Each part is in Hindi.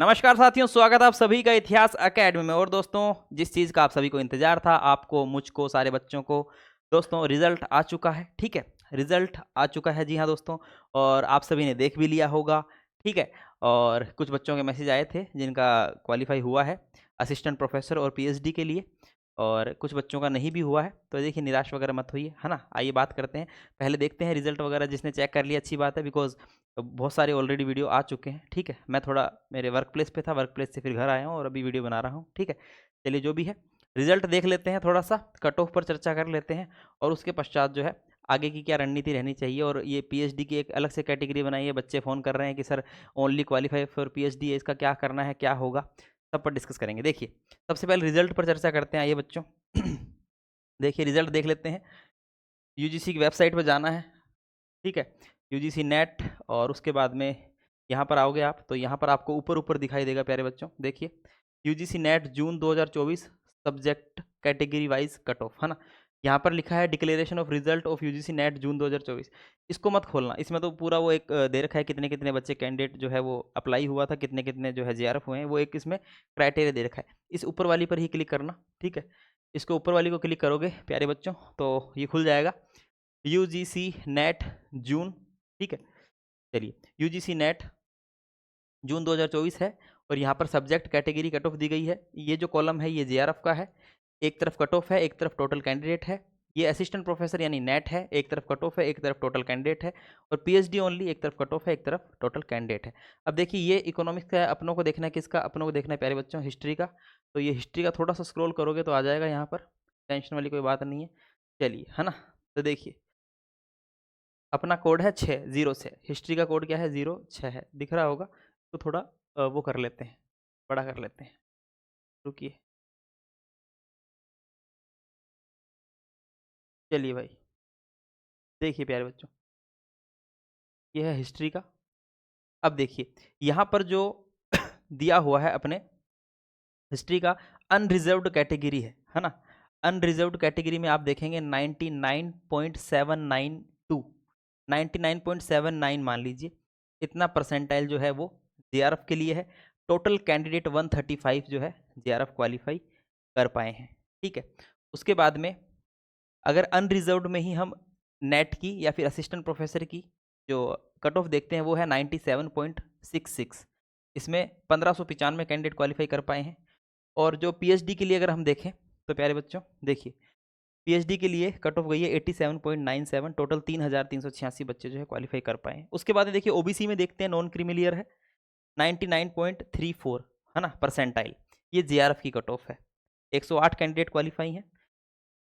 नमस्कार साथियों, स्वागत है आप सभी का इतिहास एकेडमी में। और दोस्तों, जिस चीज़ का आप सभी को इंतजार था, आपको, मुझको, सारे बच्चों को, दोस्तों रिजल्ट आ चुका है। ठीक है, रिजल्ट आ चुका है, जी हाँ दोस्तों। और आप सभी ने देख भी लिया होगा। ठीक है, और कुछ बच्चों के मैसेज आए थे जिनका क्वालिफाई हुआ है असिस्टेंट प्रोफेसर और पीएचडी के लिए, और कुछ बच्चों का नहीं भी हुआ है। तो देखिए, निराश वगैरह मत होइए, है ना। आइए बात करते हैं, पहले देखते हैं रिजल्ट वगैरह। जिसने चेक कर लिया अच्छी बात है, बिकॉज बहुत सारे ऑलरेडी वीडियो आ चुके हैं। ठीक है, मैं थोड़ा मेरे वर्क प्लेस पे था, वर्क प्लेस से फिर घर आया हूँ और अभी वीडियो बना रहा हूँ। ठीक है, चलिए जो भी है रिजल्ट देख लेते हैं, थोड़ा सा कट ऑफ पर चर्चा कर लेते हैं, और उसके पश्चात जो है आगे की क्या रणनीति रहनी चाहिए। और ये पीएचडी की एक अलग से कैटेगरी बनाई है। बच्चे फ़ोन कर रहे हैं कि sir only qualify for PhD है, इसका क्या करना है, क्या होगा, सब पर डिस्कस करेंगे। देखिए, सबसे पहले रिजल्ट पर चर्चा करते हैं। आइए बच्चों देखिए, रिजल्ट देख लेते हैं। यूजीसी की वेबसाइट पर जाना है। ठीक है, यूजीसी नेट, और उसके बाद में यहाँ पर आओगे आप, तो यहाँ पर आपको ऊपर ऊपर दिखाई देगा प्यारे बच्चों। देखिए, UGC net June 2024 subject category wise cut off, है ना। यहाँ पर लिखा है declaration of result of UGC net June 2024। इसको मत खोलना, इसमें तो पूरा वो एक दे रखा है कितने कितने बच्चे कैंडिडेट जो है वो अप्लाई हुआ था, कितने कितने जो है जेआरएफ हुए हैं, वो एक इसमें क्राइटेरिया दे रखा है। इस ऊपर वाली पर ही क्लिक करना। ठीक है, इसको ऊपर वाली को क्लिक करोगे प्यारे बच्चों तो ये खुल जाएगा, यूजीसी नेट जून। ठीक है, चलिए, यूजीसी नेट जून 2024 है, और यहाँ पर subject category cut of the गई है। ये जो कॉलम है ये जेआरएफ का है, एक तरफ कट ऑफ है, एक तरफ टोटल कैंडिडेट है। ये असिस्टेंट प्रोफेसर यानी नेट है, एक तरफ कट ऑफ है, एक तरफ टोटल कैंडिडेट है। और पीएचडी ओनली, एक तरफ कट ऑफ है, एक तरफ टोटल कैंडिडेट है। अब देखिए, ये इकोनॉमिक्स का है, अपनों को देखना है किसका, अपनों को देखना है प्यारे बच्चों हिस्ट्री का। तो ये हिस्ट्री का थोड़ा सा स्क्रॉल करोगे तो आ जाएगा यहाँ पर, टेंशन वाली कोई बात नहीं है। चलिए, है ना। तो देखिए, अपना कोड है 606, हिस्ट्री का कोड क्या है 06 है, दिख रहा होगा। तो थोड़ा वो कर लेते हैं, बड़ा कर लेते हैं, रुकिए। चलिए भाई, देखिए प्यारे बच्चों, ये है हिस्ट्री का। अब देखिए, यहाँ पर जो दिया हुआ है अपने हिस्ट्री का अनरिजर्व्ड कैटेगरी है ना। अनरिजर्व्ड कैटेगरी में आप देखेंगे 99.792, 99.79 मान लीजिए, इतना परसेंटाइल जो है वो जेआरएफ के लिए है। टोटल कैंडिडेट 135 जो है जेआरएफ क्वालिफाई कर पाए हैं। ठीक है, उसके बाद में अगर अनरिजर्व्ड में ही हम नेट की या फिर असिस्टेंट प्रोफेसर की जो कट ऑफ देखते हैं वो है 97.66। इसमें 1595 कैंडिडेट क्वालिफाई कर पाए हैं। और जो पीएचडी के लिए अगर हम देखें तो प्यारे बच्चों देखिए, पीएचडी के लिए कट ऑफ गई है 87.97, टोटल 3386 बच्चे जो है क्वालिफाई कर पाए हैं। उसके बाद देखिए, ओबीसी में देखते हैं, नॉन क्रीमिलियर है 99.34, है ना, परसेंटाइल। ये जेआरएफ की कट ऑफ है, 108 कैंडिडेट क्वालिफाई हैं।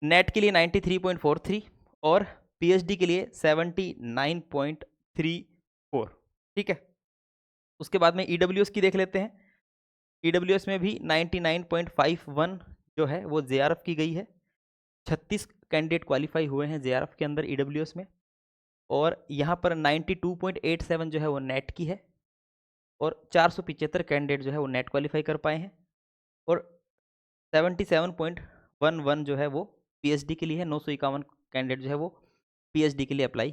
नेट के लिए 93.43 और पीएचडी के लिए 79.34। ठीक है, उसके बाद में ईडब्ल्यूएस की देख लेते हैं। ईडब्ल्यूएस में भी 99.51 जो है वो जेआरएफ की गई है। 36 कैंडिडेट क्वालिफाई हुए हैं जेआरएफ के अंदर ईडब्ल्यूएस में। और यहाँ पर 92.87 जो है वो नेट की है, और 475 कैंडिडेट जो है वो नेट क्वालिफाई कर पाए हैं। और 77.11 जो है वो पीएचडी के लिए है। 951 कैंडिडेट जो है वो पीएचडी के लिए अप्लाई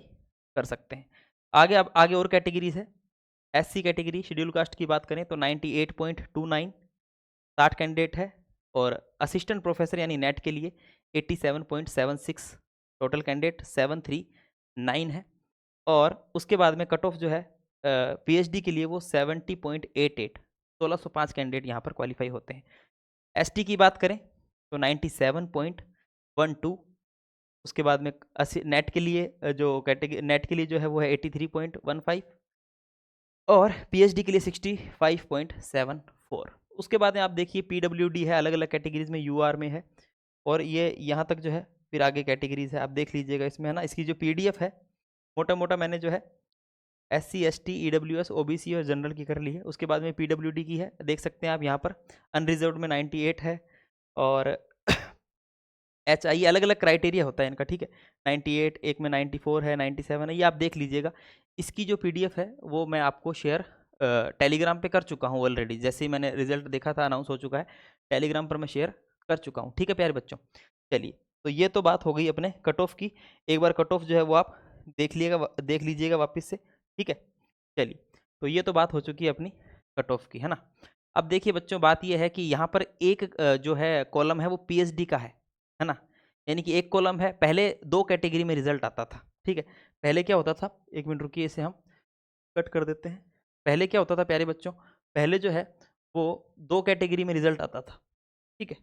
कर सकते हैं। आगे अब आगे और कैटेगरीज है। एससी कैटेगरी शेड्यूल कास्ट की बात करें तो 98.29, 60 कैंडिडेट है। और असिस्टेंट प्रोफेसर यानी नेट के लिए 87.76, टोटल कैंडिडेट 739 है। और उसके बाद में कट ऑफ जो है पीएचडी के लिए वो 70.88, 1605 कैंडिडेट यहाँ पर क्वालिफाई होते हैं। एसटी की बात करें तो 97.12। उसके बाद में नेट के लिए जो कैटेगरी नेट के लिए जो है वो है 83.15, और पीएचडी के लिए 65.74। उसके बाद में आप देखिए पीडब्ल्यूडी है, अलग अलग कैटेगरीज में, यूआर में है, और ये यहाँ तक जो है फिर आगे कैटेगरीज है, आप देख लीजिएगा इसमें, है ना। इसकी जो पीडीएफ है मोटा मोटा मैंने जो है एससी एसटी ईडब्ल्यूएस ओबीसी और जनरल की कर ली है। उसके बाद में पीडब्ल्यूडी की है, देख सकते हैं आप यहाँ पर। अनरिजर्व्ड में 98 है, और एचआई अलग अलग क्राइटेरिया होता है इनका। ठीक है, 98, एक में 94 है, 97 है, ये आप देख लीजिएगा। इसकी जो पीडीएफ है वो मैं आपको शेयर टेलीग्राम पे कर चुका हूँ ऑलरेडी। जैसे ही मैंने रिजल्ट देखा था, अनाउंस हो चुका है, टेलीग्राम पर मैं शेयर कर चुका हूँ। ठीक है प्यारे बच्चों, चलिए, तो ये तो बात हो गई अपने कट ऑफ की। एक बार कट ऑफ जो है वो आप देख लीजिएगा वापस से। ठीक है, चलिए, तो ये तो बात हो चुकी है अपनी कट ऑफ की, है ना। अब देखिए बच्चों, बात यह है कि यहाँ पर एक जो है कॉलम है वो पीएचडी का है ना। यानी कि एक कॉलम है, पहले 2 कैटेगरी में रिजल्ट आता था, ठीक है। पहले क्या होता था, 1 मिनट रुकिए, इसे हम कट कर देते हैं। पहले क्या होता था प्यारे बच्चों, पहले जो है वो 2 कैटेगरी में रिजल्ट आता था, ठीक है।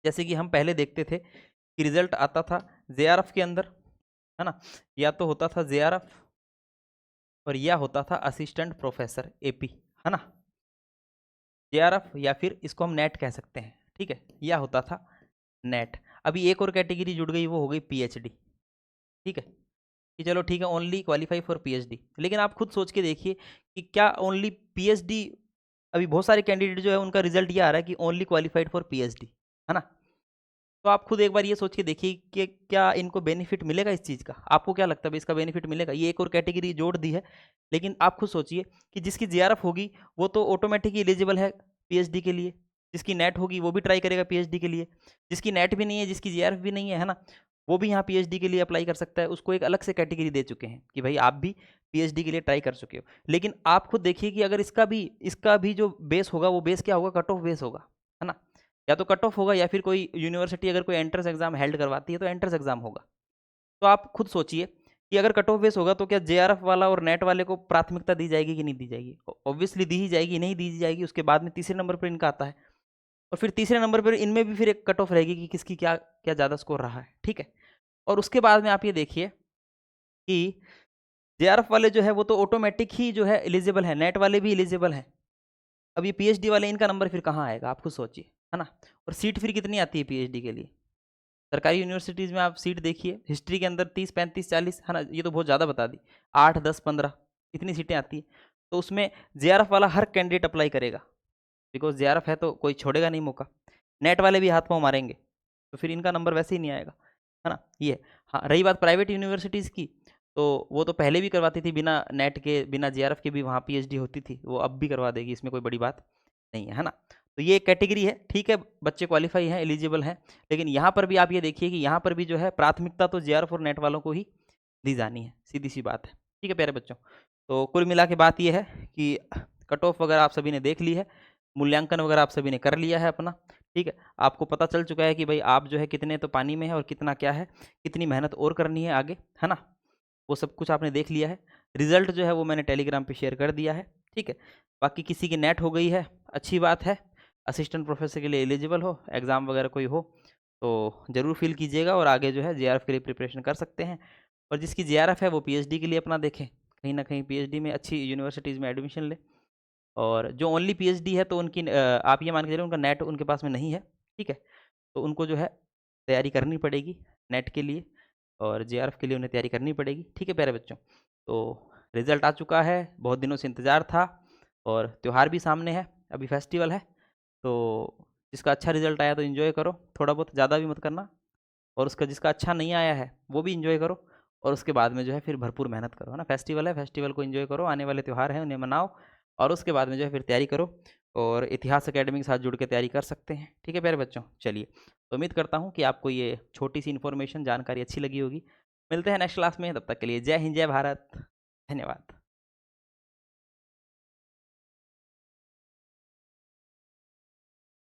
जैसे कि हम पहले देखते थे कि रिजल्ट आता था जेआरएफ के अंदर, है ना, या तो होता था जेआरएफ और या होता था असिस्टेंट प्रोफेसर एपी, है ना। जेआरएफ या फिर इसको हम नेट कह सकते हैं, ठीक है, या होता था नेट। अभी एक और कैटेगरी जुड़ गई, वो हो गई पीएचडी, ठीक है, कि चलो ठीक है, ओनली क्वालिफाई फॉर पीएचडी। लेकिन आप खुद सोच के देखिए कि क्या ओनली पीएचडी, अभी बहुत सारे कैंडिडेट जो है उनका रिजल्ट ये आ रहा है कि ओनली क्वालिफाइड फॉर पीएचडी, है ना। तो आप खुद एक बार ये सोच के देखिए कि क्या इनको बेनिफिट मिलेगा इस चीज़ का। आपको क्या लगता है इसका बेनिफिट मिलेगा? ये एक और कैटेगरी जोड़ दी है, लेकिन आप खुद सोचिए कि जिसकी जेआरएफ होगी वो तो ऑटोमेटिक एलिजिबल है पीएचडी के लिए, जिसकी नेट होगी वो भी ट्राई करेगा पीएचडी के लिए, जिसकी नेट भी नहीं है, जिसकी जेआरएफ भी नहीं है ना, वो भी यहाँ पीएचडी के लिए अप्लाई कर सकता है। उसको एक अलग से कैटेगरी दे चुके हैं कि भाई आप भी पीएचडी के लिए ट्राई कर चुके हो। लेकिन आप खुद देखिए कि अगर इसका भी जो बेस होगा, वो बेस क्या होगा, कट ऑफ बेस होगा, है ना। या तो कट ऑफ होगा या फिर कोई यूनिवर्सिटी अगर कोई एंट्रेंस एग्जाम हेल्ड करवाती है तो एंट्रेंस एग्जाम होगा। तो आप खुद सोचिए कि अगर कट ऑफ बेस होगा तो क्या जेआरएफ वाला और नेट वाले को प्राथमिकता दी जाएगी कि नहीं दी जाएगी? ऑब्वियसली दी ही जाएगी, नहीं दी जाएगी उसके बाद में तीसरे नंबर पर इनका आता है, और फिर तीसरे नंबर पर इनमें भी फिर एक कट ऑफ रहेगी कि किसकी क्या क्या ज़्यादा स्कोर रहा है, ठीक है। और उसके बाद में आप ये देखिए कि जेआरएफ वाले जो है वो तो ऑटोमेटिक ही जो है एलिजिबल है, नेट वाले भी एलिजिबल हैं। अब ये पीएचडी वाले, इनका नंबर फिर कहाँ आएगा, आप खुद सोचिए, है ना। और सीट फिर कितनी आती है पीएचडी के लिए? सरकारी यूनिवर्सिटीज़ में आप सीट देखिए, हिस्ट्री के अंदर 30 35 40, है ना, ये तो बहुत ज़्यादा बता दी, 8 10 15 इतनी सीटें आती हैं। तो उसमें जेआरएफ वाला हर कैंडिडेट अप्लाई करेगा, बिकॉज जेआरएफ है तो कोई छोड़ेगा नहीं मौका। नेट वाले भी हाथ पाँव मारेंगे, तो फिर इनका नंबर वैसे ही नहीं आएगा, है ना, ये। हाँ, रही बात प्राइवेट यूनिवर्सिटीज़ की, तो वो तो पहले भी करवाती थी बिना नेट के, बिना जेआरएफ के भी वहाँ पीएचडी होती थी, वो अब भी करवा देगी, इसमें कोई बड़ी बात नहीं है, है ना। तो ये एक कैटेगरी है, ठीक है, बच्चे क्वालिफाई हैं, एलिजिबल हैं। लेकिन यहाँ पर भी आप ये देखिए कि यहाँ पर भी जो है प्राथमिकता तो जेआरएफ और नेट वालों को ही दी जानी है, सीधी सी बात है, ठीक है प्यारे बच्चों। तो कुल मिला के बात ये है कि कट ऑफ वगैरह आप सभी ने देख ली है, मूल्यांकन वगैरह आप सभी ने कर लिया है अपना, ठीक है। आपको पता चल चुका है कि भाई आप जो है कितने तो पानी में है और कितना क्या है, कितनी मेहनत और करनी है आगे, है ना। वो सब कुछ आपने देख लिया है। रिजल्ट जो है वो मैंने टेलीग्राम पे शेयर कर दिया है, ठीक है। बाकी किसी की नेट हो गई है, अच्छी बात है, असिस्टेंट प्रोफेसर के लिए एलिजिबल हो, एग्ज़ाम वगैरह कोई हो तो ज़रूर फिल कीजिएगा, और आगे जो है जेआरएफ के लिए प्रिपरेशन कर सकते हैं। और जिसकी जेआरएफ है वो पीएचडी के लिए अपना देखें, कहीं ना कहीं पीएचडी में अच्छी यूनिवर्सिटीज़ में एडमिशन ले। और जो ओनली पीएचडी है तो उनकी आप ये मान के चलिए उनका नेट उनके पास में नहीं है, ठीक है, तो उनको जो है तैयारी करनी पड़ेगी नेट के लिए, और जेआरएफ के लिए उन्हें तैयारी करनी पड़ेगी, ठीक है प्यारे बच्चों। तो रिज़ल्ट आ चुका है, बहुत दिनों से इंतज़ार था, और त्यौहार भी सामने है, अभी फेस्टिवल है, तो जिसका अच्छा रिज़ल्ट आया तो इन्जॉय करो, थोड़ा बहुत, ज़्यादा भी मत करना। और उसका जिसका अच्छा नहीं आया है वो भी इन्जॉय करो, और उसके बाद में जो है फिर भरपूर मेहनत करो, है ना। फेस्टिवल है, फेस्टिवल को इन्जॉय करो, आने वाले त्यौहार हैं उन्हें मनाओ, और उसके बाद में जो है फिर तैयारी करो, और इतिहास अकेडमी के साथ जुड़ के तैयारी कर सकते हैं, ठीक है प्यारे बच्चों। चलिए, तो उम्मीद करता हूँ कि आपको ये छोटी सी इन्फॉर्मेशन जानकारी अच्छी लगी होगी। मिलते हैं नेक्स्ट क्लास में, तब तक के लिए जय हिंद, जय भारत, धन्यवाद।